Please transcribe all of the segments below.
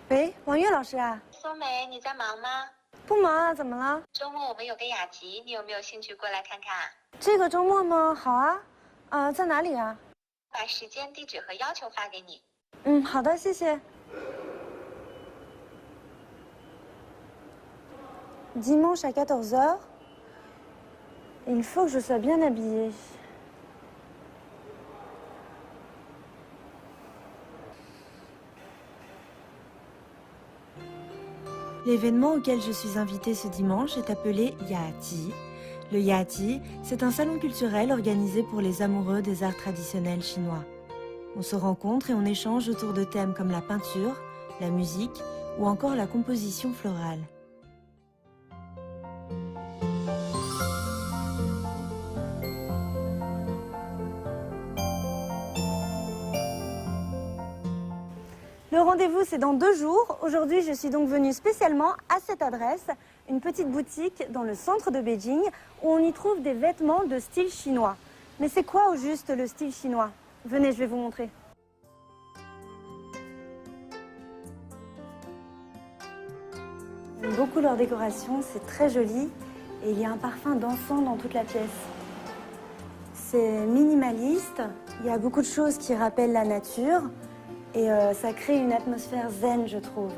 喂，王月老师啊，松梅，你在忙吗？不忙啊，怎么了？周末我们有个雅集，你有没有兴趣过来看看？这个周末吗？好啊，在哪里啊？把时间、地址和要求发给你。好的，谢谢。Dimanche à 14 heures. Il faut que je sois bien habillée. L'événement auquel je suis invitée ce dimanche est appelé Yahati. Le Yahati, c'est un salon culturel organisé pour les amoureux des arts traditionnels chinois. On se rencontre et on échange autour de thèmes comme la peinture, la musique ou encore la composition florale. Le rendez-vous, c'est dans 2 jours. Aujourd'hui, je suis donc venue spécialement à cette adresse, une petite boutique dans le centre de Beijing, où on y trouve des vêtements de style chinois. Mais c'est quoi au juste le style chinois? Venez, je vais vous montrer. J'aime beaucoup leur décoration, c'est très joli. Et il y a un parfum d'encens dans toute la pièce. C'est minimaliste, il y a beaucoup de choses qui rappellent la nature. Et ça crée une atmosphère zen, je trouve,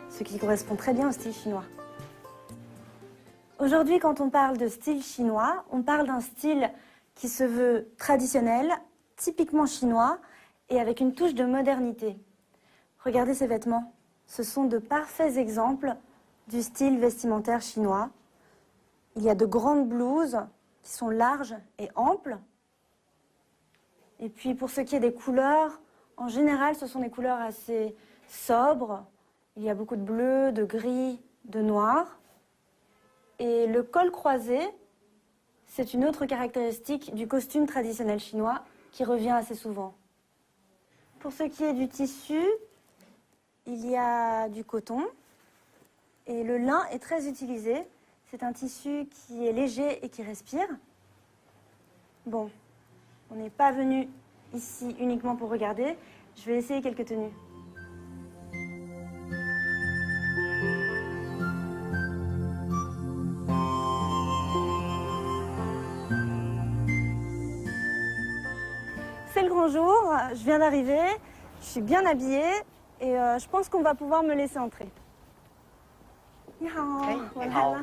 ce qui correspond très bien au style chinois. Aujourd'hui, quand on parle de style chinois, on parle d'un style qui se veut traditionnel, typiquement chinois, et avec une touche de modernité. Regardez ces vêtements. Ce sont de parfaits exemples du style vestimentaire chinois. Il y a de grandes blouses qui sont larges et amples. Et puis pour ce qui est des couleurs, en général, ce sont des couleurs assez sobres. Il y a beaucoup de bleu, de gris, de noir. Et le col croisé, c'est une autre caractéristique du costume traditionnel chinois qui revient assez souvent. Pour ce qui est du tissu, il y a du coton. Et le lin est très utilisé. C'est un tissu qui est léger et qui respire. Bon, on n'est pas venu ici uniquement pour regarder. Je vais essayer quelques tenues. C'est le grand jour, je viens d'arriver, je suis bien habillée et je pense qu'on va pouvoir me laisser entrer. Ni hao, voilà.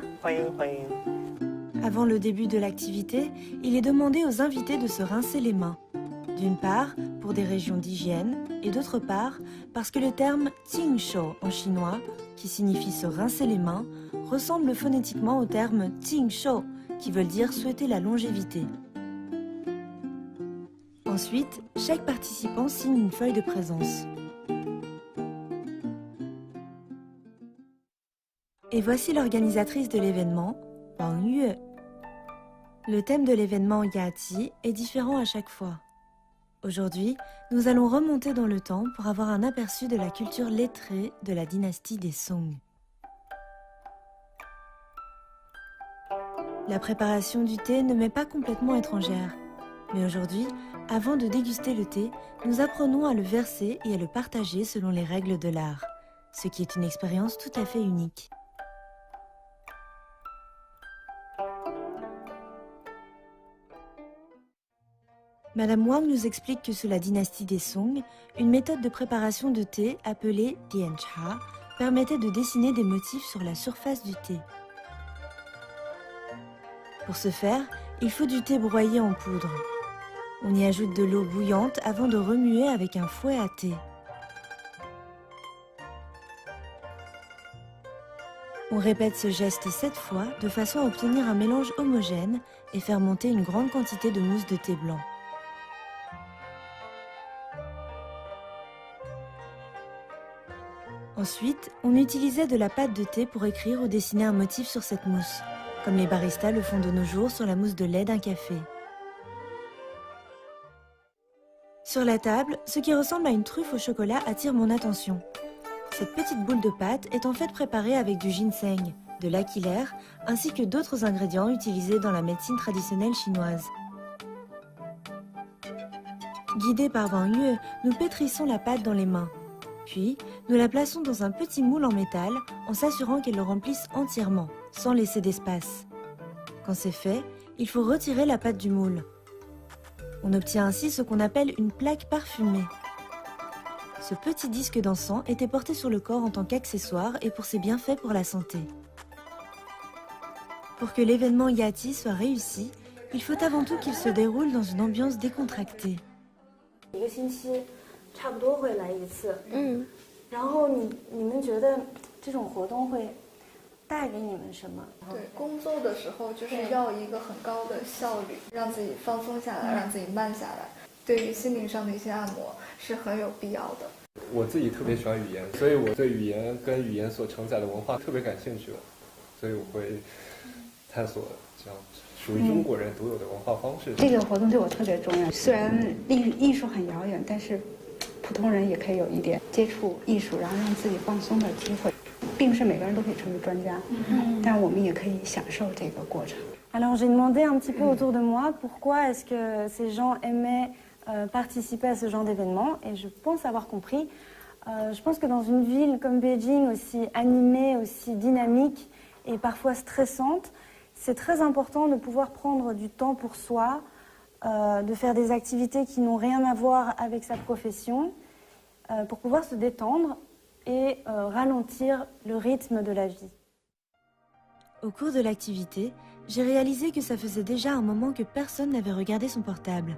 Avant le début de l'activité, il est demandé aux invités de se rincer les mains. D'une part, pour des régions d'hygiène, et d'autre part, parce que le terme « Qingshou » en chinois, qui signifie se rincer les mains, ressemble phonétiquement au terme « Qingshou » qui veut dire souhaiter la longévité. Ensuite, chaque participant signe une feuille de présence. Et voici l'organisatrice de l'événement, Wang Yue. Le thème de l'événement Yahati est différent à chaque fois. Aujourd'hui, nous allons remonter dans le temps pour avoir un aperçu de la culture lettrée de la dynastie des Song. La préparation du thé ne m'est pas complètement étrangère. Mais aujourd'hui, avant de déguster le thé, nous apprenons à le verser et à le partager selon les règles de l'art, ce qui est une expérience tout à fait unique. Madame Wang nous explique que sous la dynastie des Song, une méthode de préparation de thé appelée diancha permettait de dessiner des motifs sur la surface du thé. Pour ce faire, il faut du thé broyé en poudre. On y ajoute de l'eau bouillante avant de remuer avec un fouet à thé. On répète ce geste 7 fois de façon à obtenir un mélange homogène et faire monter une grande quantité de mousse de thé blanc. Ensuite, on utilisait de la pâte de thé pour écrire ou dessiner un motif sur cette mousse, comme les baristas le font de nos jours sur la mousse de lait d'un café. Sur la table, ce qui ressemble à une truffe au chocolat attire mon attention. Cette petite boule de pâte est en fait préparée avec du ginseng, de l'aquilaire, ainsi que d'autres ingrédients utilisés dans la médecine traditionnelle chinoise. Guidés par Wang Yue, nous pétrissons la pâte dans les mains. Puis, nous la plaçons dans un petit moule en métal en s'assurant qu'elle le remplisse entièrement, sans laisser d'espace. Quand c'est fait, il faut retirer la pâte du moule. On obtient ainsi ce qu'on appelle une plaque parfumée. Ce petit disque d'encens était porté sur le corps en tant qu'accessoire et pour ses bienfaits pour la santé. Pour que l'événement Yati soit réussi, il faut avant tout qu'il se déroule dans une ambiance décontractée. 一个星期差不多会来一次。然后你们觉得这种活动会带给你们什么？对，工作的时候就是要一个很高的效率，让自己放松下来，让自己慢下来。对于心灵上的一些按摩是很有必要的。我自己特别喜欢语言，所以我对语言跟语言所承载的文化特别感兴趣，所以我会探索这样属于中国人独有的文化方式。这个活动对我特别重要，虽然艺术很遥远，但是普通人也可以有一点接触艺术，然后让自己放松的机会。并不是每个人都可以成为专家，但我们也可以享受这个过程。Alors j'ai demandé un petit peu autour de moi pourquoi est-ce que ces gens aimaient participer à ce genre d'événement et je pense avoir compris. Je pense que dans une ville comme Beijing, aussi animée, aussi dynamique et parfois stressante, c'est très important de pouvoir prendre du temps pour soi, de faire des activités qui n'ont rien à voir avec sa profession, pour pouvoir se détendre et ralentir le rythme de la vie. Au cours de l'activité, j'ai réalisé que ça faisait déjà un moment que personne n'avait regardé son portable.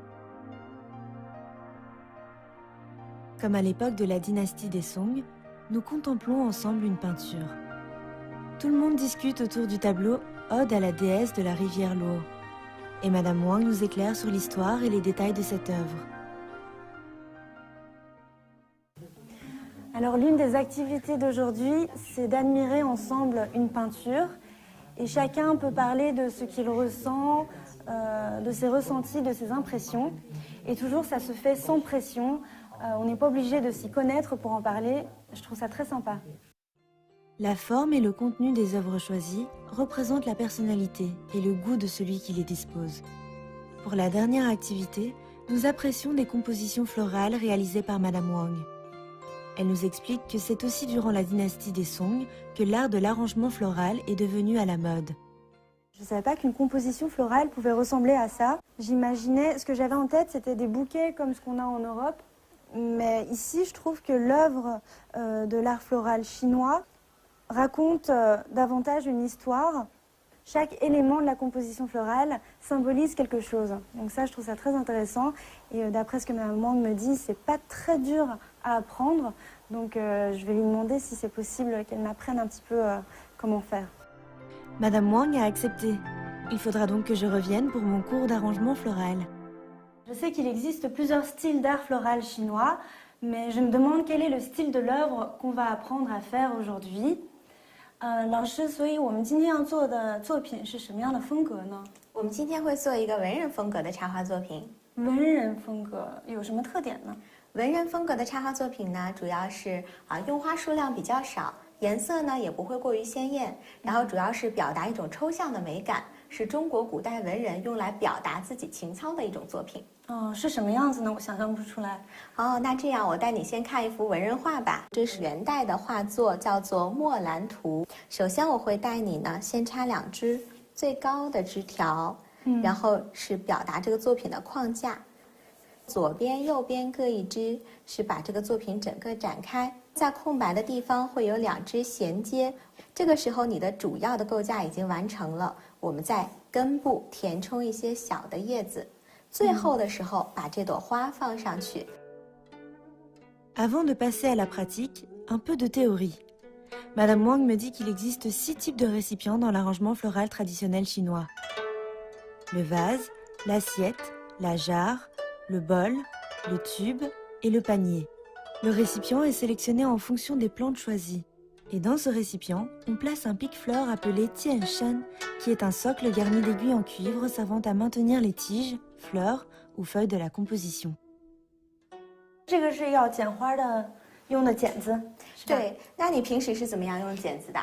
Comme à l'époque de la dynastie des Song, nous contemplons ensemble une peinture. Tout le monde discute autour du tableau Ode à la déesse de la rivière Luo. Et Madame Wang nous éclaire sur l'histoire et les détails de cette œuvre. Alors l'une des activités d'aujourd'hui, c'est d'admirer ensemble une peinture et chacun peut parler de ce qu'il ressent, de ses ressentis, de ses impressions. Et toujours ça se fait sans pression, on n'est pas obligé de s'y connaître pour en parler, je trouve ça très sympa. La forme et le contenu des œuvres choisies représentent la personnalité et le goût de celui qui les dispose. Pour la dernière activité, nous apprécions des compositions florales réalisées par Madame Wang. Elle nous explique que c'est aussi durant la dynastie des Song que l'art de l'arrangement floral est devenu à la mode. Je ne savais pas qu'une composition florale pouvait ressembler à ça. J'imaginais, ce que j'avais en tête, c'était des bouquets comme ce qu'on a en Europe. Mais ici, je trouve que l'œuvre de l'art floral chinois raconte davantage une histoire. Chaque élément de la composition florale symbolise quelque chose. Donc ça, je trouve ça très intéressant. Et d'après ce que Mme Wang me dit, c'est pas très dur à apprendre. Donc je vais lui demander si c'est possible qu'elle m'apprenne un petit peu comment faire. Madame Wang a accepté. Il faudra donc que je revienne pour mon cours d'arrangement floral. Je sais qu'il existe plusieurs styles d'art floral chinois, mais je me demande quel est le style de l'œuvre qu'on va apprendre à faire aujourd'hui. 老师，所以我们今天要做的作品是什么样的风格呢？我们今天会做一个文人风格的插画作品。文人风格有什么特点呢？文人风格的插画作品呢，主要是用花数量比较少，颜色呢也不会过于鲜艳，然后主要是表达一种抽象的美感，是中国古代文人用来表达自己情操的一种作品。哦，是什么样子呢？我想象不出来。哦，那这样我带你先看一幅文人画吧。这是元代的画作，叫做《墨兰图》。首先我会带你呢，先插2支最高的枝条，然后是表达这个作品的框架。左边、右边各1支，是把这个作品整个展开。在空白的地方会有2支衔接。这个时候你的主要的构架已经完成了，我们在根部填充一些小的叶子。最后的时候，把这朵花放上去。Avant de passer à la pratique, un peu de théorie. Madame Wang me dit qu'il existe 6 types de récipients dans l'arrangement floral traditionnel chinois. Le vase, l'assiette, la jarre, le bol, le tube et le panier. Le récipient est sélectionné en fonction des plantes choisies. Et dans ce récipient, on place un pique-fleur appelé tianshan, qui est un socle garni d'aiguilles en cuivre servant à maintenir les tiges, fleurs ou feuilles de la composition. 这个是要剪花的用的剪子，是吧？对，那你平时是怎么样用剪子的？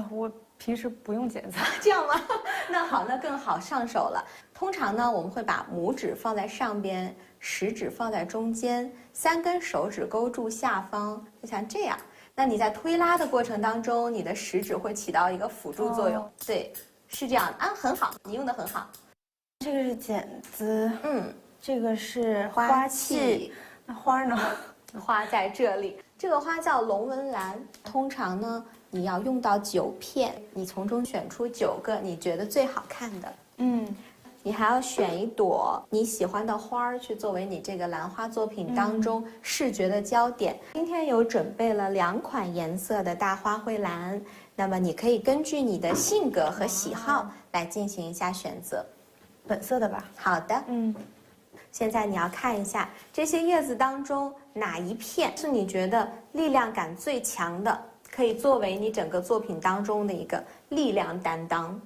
我平时不用剪裁。这样吗？那好，那更好上手了。通常呢，我们会把拇指放在上边，食指放在中间，3根手指勾住下方，就像这样。那你在推拉的过程当中，你的食指会起到一个辅助作用。对，是这样的啊，很好，你用的很好。这个是剪子，这个是花花器器，那花呢？花在这里，这个花叫龙纹兰。通常呢，你要用到9片，你从中选出9个你觉得最好看的。你还要选一朵你喜欢的花儿去作为你这个兰花作品当中视觉的焦点。今天有准备了2款颜色的大花卉兰，那么你可以根据你的性格和喜好来进行一下选择。本色的吧？好的，现在你要看一下这些叶子当中哪一片是你觉得力量感最强的，可以作为你整个作品当中的一个力量担当。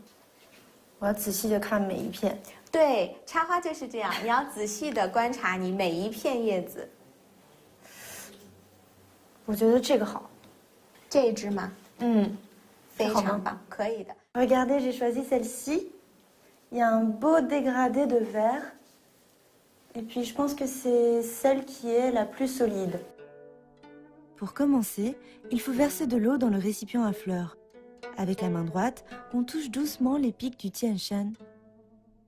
我要仔细的看每一片。对，插花就是这样，你要仔细的观察你每一片叶子。我觉得这个好。这一支吗？非好吗常棒，可以的。Regardez, j'ai choisi celle-ci. Il y a un beau dégradé de vert. Et puis je pense que c'est celle qui est la plus solide. Pour commencer, il faut verser de l'eau dans le récipient à fleurs. Avec la main droite, on touche doucement les pics du tian shan.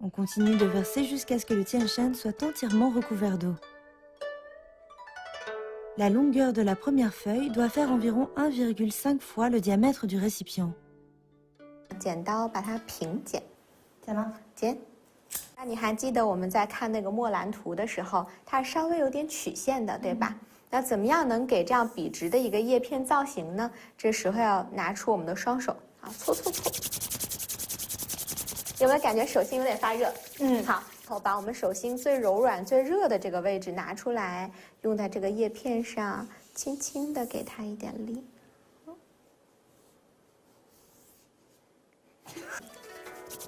On continue de verser jusqu'à ce que le tian shan soit entièrement recouvert d'eau. La longueur de la première feuille doit faire environ 1,5 fois le diamètre du récipient. 剪刀把它平剪，剪吗？剪。那你还记得我们在看那个墨兰图的时候，它是稍微有点曲线的，对吧？那怎么样能给这样笔直的一个叶片造型呢？这时候要拿出我们的双手啊，搓搓搓。有没有感觉手心有点发热？好，我把我们手心最柔软、最热的这个位置拿出来，用在这个叶片上，轻轻的给它一点力。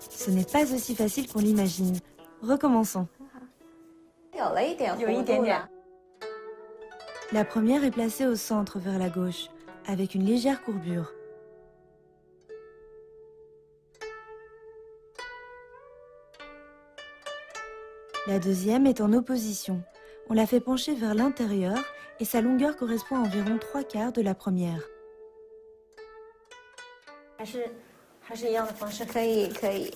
Ce n'est pas aussi facile qu'on l'imagine. Recommençons. 有了一点弧度了。La première est placée au centre vers la gauche, avec une légère courbure. La deuxième est en opposition. On la fait pencher vers l'intérieur et sa longueur correspond à environ 3/4 de la première. 还是一样的方式。可以，可以。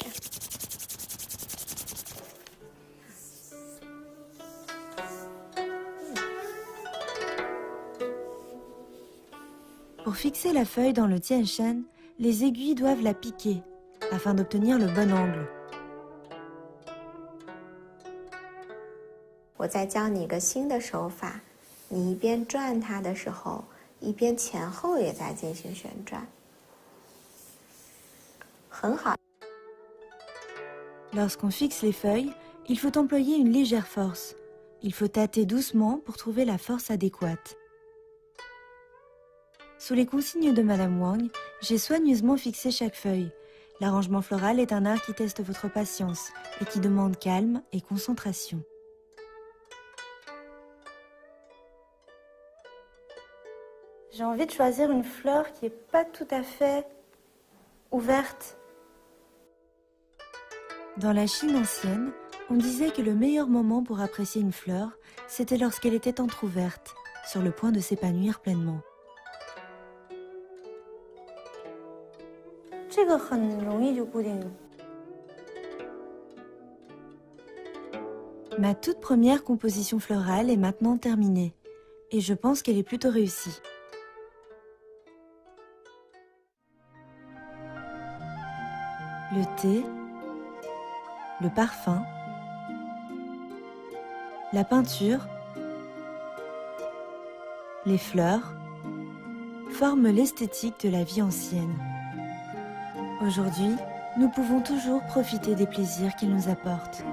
Pour fixer la feuille dans le tian shan, les aiguilles doivent la piquer afin d'obtenir le bon angle. 我再教你一个新的手法，你一边转它的时候，一边前后也在进行旋转，很好。Lorsqu'on fixe les feuilles, il faut employer une légère force. Il faut tâter doucement pour trouver la force adéquate. Sous les consignes de Madame Wang, j'ai soigneusement fixé chaque feuille. L'arrangement floral est un art qui teste votre patience et qui demande calme et concentration. J'ai envie de choisir une fleur qui n'est pas tout à fait ouverte. Dans la Chine ancienne, on disait que le meilleur moment pour apprécier une fleur, c'était lorsqu'elle était entr'ouverte, sur le point de s'épanouir pleinement. 这个很容易就固定。 Ma toute première composition florale est maintenant terminée, et je pense qu'elle est plutôt réussie. Le thé, le parfum, la peinture, les fleurs forment l'esthétique de la vie ancienne. Aujourd'hui, nous pouvons toujours profiter des plaisirs qu'ils nous apportent.